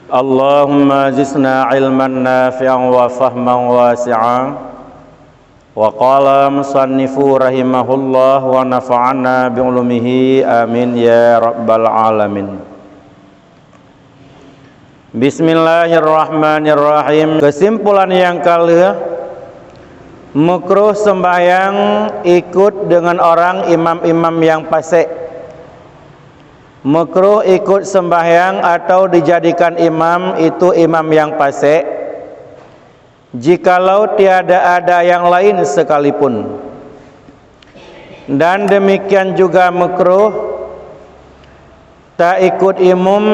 Allahumma zidna ilman nafi'an wa fahman wasi'an. Wa qala musannifu rahimahullah wa nafa'ana bi'ulumihi amin ya rabbal alamin. Bismillahirrahmanirrahim. Kesimpulan yang kelima, makruh sembahyang ikut dengan orang imam-imam yang fasik. Makruh ikut sembahyang atau dijadikan imam itu imam yang fasik jikalau tiada ada yang lain sekalipun. Dan demikian juga makruh tak ikut imam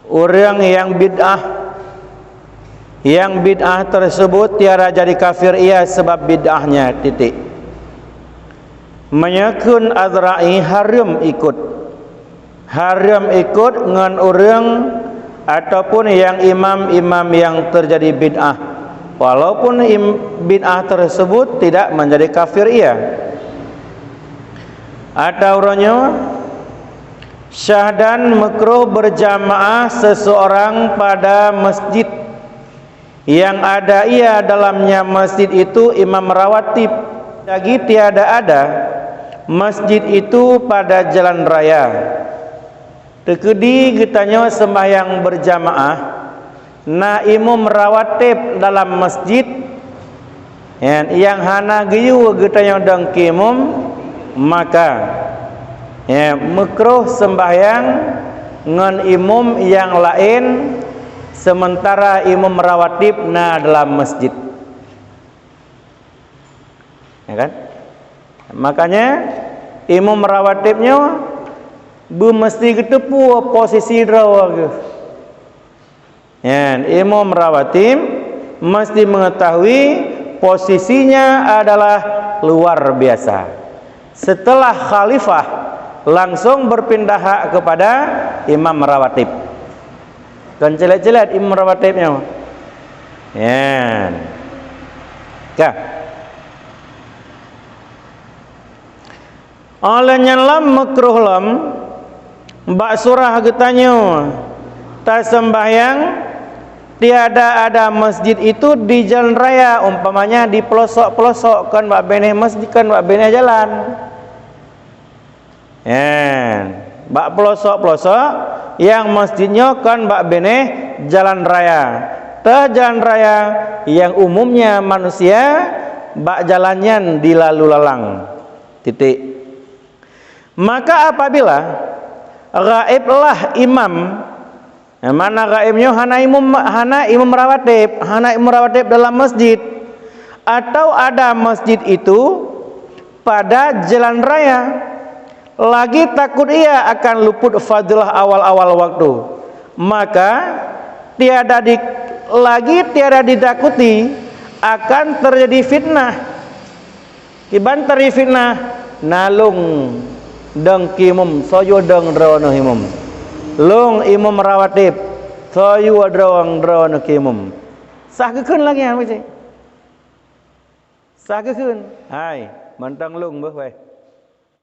orang yang bid'ah. Yang bid'ah tersebut tiada jadi kafir ia sebab bid'ahnya titik. Menyakun azra'i haram ikut. Haram ikut dengan orang ataupun yang imam-imam yang terjadi bid'ah, walaupun bid'ah tersebut tidak menjadi kafir ia. Atau orangnya syahdan makruh berjamaah seseorang pada masjid yang ada ia dalamnya masjid itu imam rawatib, lagi tiada ada masjid itu pada jalan raya. Tekedi getanya sembahyang berjamaah na imam rawatib dalam masjid yang hana giyu getanya dang kimum, maka makruh sembahyang ngan imam yang lain sementara imam rawatib na dalam masjid. Ya kan? Makanya imam rawatibnya mesti ketepu posisi rawa ke. Ya, imam rawatib mesti mengetahui posisinya adalah luar biasa. Setelah khalifah langsung berpindah hak kepada imam rawatib. Kan jelat-jelat imam rawatibnya. Ya. Kah? Olehnya lam makruh lam bak surah getanya tak sembahyang tiada ada masjid itu di jalan raya, umpamanya di pelosok-pelosok kan bak beneh masjid kan bak beneh jalan. Bak pelosok-pelosok yang masjidnya kan bak beneh jalan raya. Tah jalan raya yang umumnya manusia bak jalannya di lalu lalang. Titik. Maka apabila gaiblah imam, mana gaibnya hana imam rawatib dalam masjid, atau ada masjid itu pada jalan raya, lagi takut ia akan luput fadilah awal-awal waktu, maka tiada ditakuti akan terjadi fitnah. Iban terjadi fitnah nalung dang kimum soyo dang drawana himum long imam rawatib soyo drawang drawana kimum sah kekeun lagi macam sah kekeun hai mantang lung beuh we